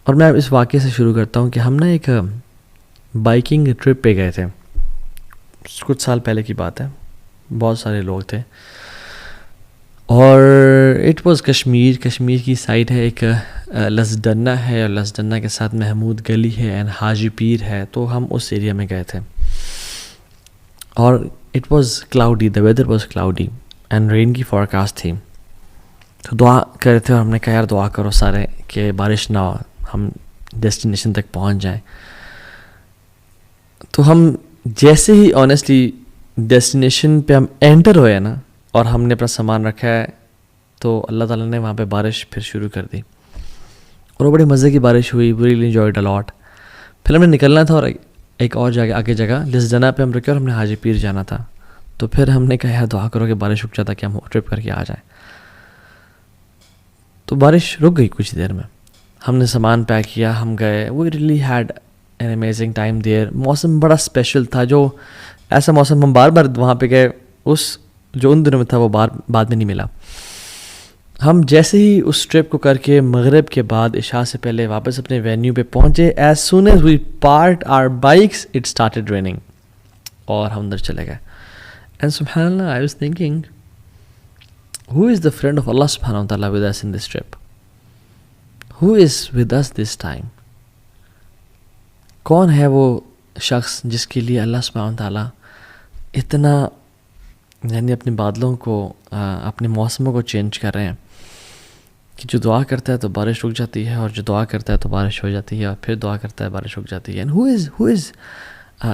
اور میں اس واقعے سے شروع کرتا ہوں کہ ہم نا ایک بائکنگ ٹرپ پہ گئے تھے، کچھ سال پہلے کی بات ہے، بہت سارے لوگ تھے، اور اٹ واز کشمیر کی سائڈ ہے، ایک لسدنہ ہے، اور لسدنہ کے ساتھ محمود گلی ہے اینڈ حاجی پیر ہے، تو ہم اس ایریا میں گئے تھے، اور it was cloudy, the weather was cloudy and rain کی فورکاسٹ تھی. تو دعا کر رہے تھے، اور ہم نے کہا یار دعا کرو سارے کہ بارش نہ ہو، ہم ڈیسٹینیشن تک پہنچ جائیں. تو ہم جیسے ہی آنیسٹلی ڈیسٹینیشن پہ ہم انٹر ہوئے نا، اور ہم نے اپنا سامان رکھا ہے، تو اللہ تعالیٰ نے وہاں پہ بارش پھر شروع کر دی، اور وہ بڑے مزے کی بارش ہوئی. وی ریلی انجوائڈ اے لاٹ. پھر ہم نے نکلنا تھا، اور ایک اور آگے جگہ لسدنہ پہ ہم رکے، اور ہم نے حاجی پیر جانا تھا. تو پھر ہم نے کہا یار دعا کرو کہ بارش رک جاتا کہ ہم ٹرپ کر کے آ جائیں. تو بارش رک گئی کچھ دیر میں، ہم نے سامان پیک کیا، ہم گئے. We really had an amazing time there. موسم بڑا اسپیشل تھا، جو ایسا موسم ہم بار بار وہاں پہ گئے، اس جو ان دنوں میں تھا وہ بعد میں نہیں ملا. ہم جیسے ہی اس ٹرپ کو کر کے مغرب کے بعد عشاء سے پہلے واپس اپنے وینیو پہ پہنچے، as soon as we parked our bikes it started raining, اور ہم اندر چلے گئے. اینڈ سبحان اللہ، I was thinking who is the friend of Allah subhanahu wa ta'ala with us in this trip? Who is with us this time? کون ہے وہ شخص جس کے لیے اللہ سبحانہ wa ta'ala اتنا یعنی اپنے بادلوں کو اپنے موسموں کو چینج کر رہے ہیں کہ جو دعا کرتا ہے تو بارش رک جاتی ہے، اور جو دعا کرتا ہے تو بارش ہو جاتی ہے، اور پھر دعا کرتا ہے بارش رک جاتی ہے. And who is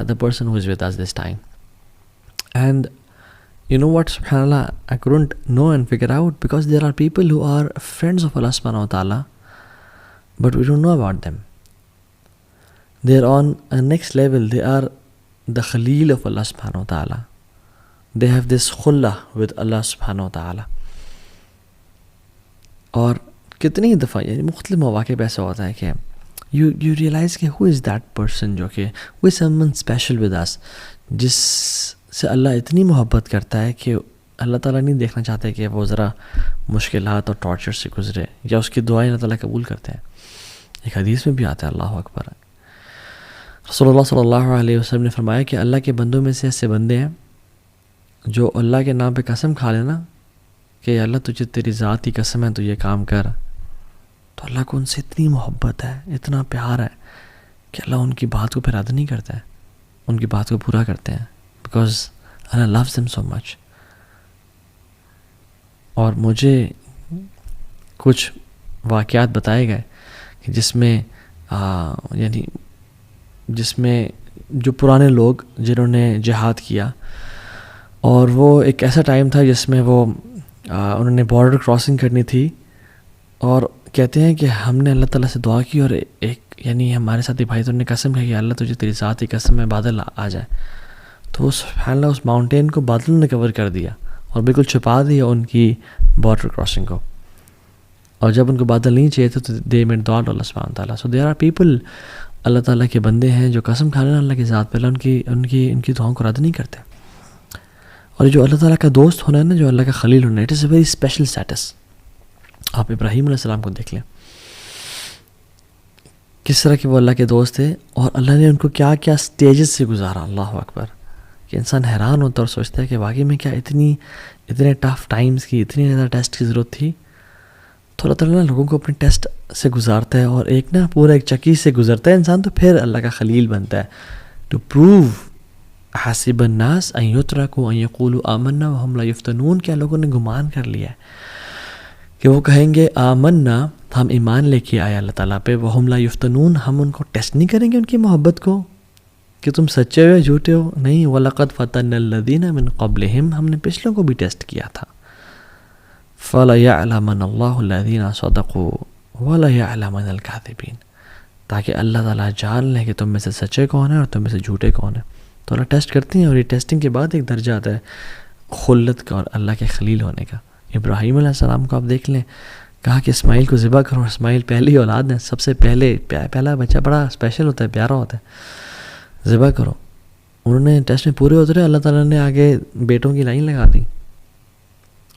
the person who is with us this time? And you know what, subhanallah, I couldn't know and figure out, because there are people who are friends of Allah subhanahu wa ta'ala, but we don't know about them. They're on a next level. They are the Khalil of Allah subhanahu wa ta'ala. They have this khullah with Allah subhanahu wa ta'ala. اور کتنی دفعہ یعنی مختلف مواقع پہ ایسا ہوتا ہے کہ you realize کہ who is that person جو کہ who is someone special with us، جس سے اللہ اتنی محبت کرتا ہے کہ اللہ تعالیٰ نہیں دیکھنا چاہتے کہ وہ ذرا مشکلات اور ٹارچر سے گزرے، یا اس کی دعائیں اللہ تعالیٰ قبول کرتے ہیں. ایک حدیث میں بھی آتا ہے، اللہ اکبر، رسول اللہ صلی اللہ علیہ وسلم نے فرمایا کہ اللہ کے بندوں میں سے ایسے بندے ہیں جو اللہ کے نام پہ قسم کھا لینا کہ اللہ تجھے تیری ذات کی قسم ہے تو یہ کام کر، تو اللہ کو ان سے اتنی محبت ہے، اتنا پیار ہے کہ اللہ ان کی بات کو پھر رد نہیں کرتا ہے، ان کی بات کو پورا کرتے ہیں، because Allah loves them so much. اور مجھے کچھ واقعات بتائے گئے کہ جس میں جو پرانے لوگ جنہوں نے جہاد کیا، اور وہ ایک ایسا ٹائم تھا جس میں وہ انہوں نے بارڈر کراسنگ کرنی تھی، اور کہتے ہیں کہ ہم نے اللہ تعالیٰ سے دعا کی، اور ایک یعنی ہمارے ساتھی بھائی تو نے قسم ہے کہ اللہ تجھے تیری ذات کی قسم میں بادل آ جائے، تو سبحان اللہ اس ماؤنٹین کو بادلوں نے کور کر دیا اور بالکل چھپا دیا ان کی بارڈر کراسنگ کو. اور جب ان کو بادل نہیں چاہیے تھے تو دے میڈ دعا اللہ سبحانہ وتعالیٰ. سو دیر آر پیپل، اللہ تعالیٰ کے بندے ہیں جو قسم کھا لینا اللہ کی ذات پہ، ان کی دعاؤں کو رد نہیں کرتے. اور جو اللہ تعالیٰ کا دوست ہونا ہے نا، جو اللہ کا خلیل ہونا ہے، it is a very special status. آپ ابراہیم علیہ السلام کو دیکھ لیں، کس طرح کہ وہ اللہ کے دوست تھے، اور اللہ نے ان کو کیا کیا اسٹیجز سے گزارا. اللہ اکبر، کہ انسان حیران ہوتا اور سوچتا ہے کہ واقعی میں کیا اتنے ٹف ٹائمز کی، اتنی زیادہ ٹیسٹ کی ضرورت تھی. تو اللہ تعالیٰ لوگوں کو اپنے ٹیسٹ سے گزارتا ہے، اور ایک نا پورا ایک چکی سے گزرتا ہے انسان، تو پھر اللہ کا خلیل بنتا ہے. ٹو پروو حسب الناس ان یترکوا ان یقولوا آمنا وہم لا یفتنون، کیا لوگوں نے گمان کر لیا ہے کہ وہ کہیں گے آمنا، ہم ایمان لے کے آئے اللہ تعالیٰ پہ، وہم لا یفتنون، ہم ان کو ٹیسٹ نہیں کریں گے ان کی محبت کو کہ تم سچے ہو یا جھوٹے ہو. نہیں، وَلَقَدْ فَتَنَّ الَّذِينَ مِن قَبْلِهِمْ، ہم نے پچھلوں کو بھی ٹیسٹ کیا تھا. فَلَيَعْلَمَنَ اللَّهُ الَّذِينَ صَدَقُوا وَلَيَعْلَمَنَ الْكَاذِبِينَ، تاکہ اللہ تعالیٰ جان لے کہ تم میں سے سچے کون ہیں اور تم میں سے جھوٹے کون ہیں. تو اللہ ٹیسٹ کرتے ہیں، اور یہ ٹیسٹنگ کے بعد ایک درجہ آتا ہے خلت کا اور اللہ کے خلیل ہونے کا. ابراہیم علیہ السلام کو آپ دیکھ لیں، کہا کہ اسماعیل کو ذبح کرو. اسماعیل پہلی اولاد ہے، سب سے پہلا بچہ بڑا اسپیشل ہوتا ہے، پیارا ہوتا ہے، ذبح کرو. انہوں نے ٹیسٹ میں پورے اترے، اللہ تعالیٰ نے آگے بیٹوں کی لائن لگا دی،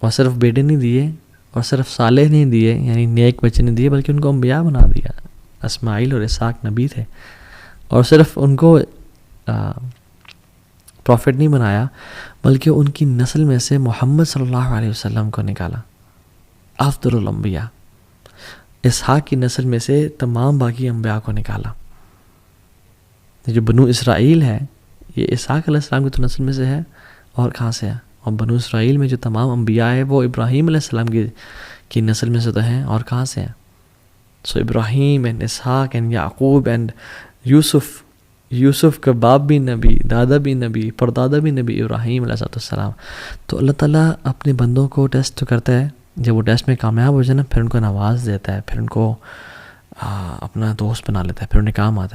اور صرف بیٹے نہیں دیے، اور صرف صالح نہیں دیے یعنی نیک بچے نہیں دیے، بلکہ ان کو انبیاء بنا دیا. اسماعیل اور اسحاق نبی تھے، اور صرف ان کو پروفٹ نہیں بنایا بلکہ ان کی نسل میں سے محمد صلی اللہ علیہ وسلم کو نکالا، افضل الانبیاء۔ اسحاق کی نسل میں سے تمام باقی انبیاء کو نکالا۔ جو بنو اسرائیل ہے یہ اسحاق علیہ السلام کی تو نسل میں سے ہے، اور کہاں سے ہے؟ اور بنو اسرائیل میں جو تمام انبیاء ہے وہ ابراہیم علیہ السلام کی نسل میں سے تو ہیں، اور کہاں سے ہیں؟ So Ibrahim and Ishaq and Yaqub and Yusuf کا باپ بھی نبی، دادا بھی نبی، پردادا بھی نبی، ابراہیم علیہ السلام۔ تو اللہ تعالیٰ اپنے بندوں کو ٹیسٹ کرتا ہے، جب وہ ٹیسٹ میں کامیاب ہو جائے نا پھر ان کو نواز دیتا ہے، پھر ان کو اپنا دوست بنا لیتا ہے، پھر انہیں کام آتا ہے۔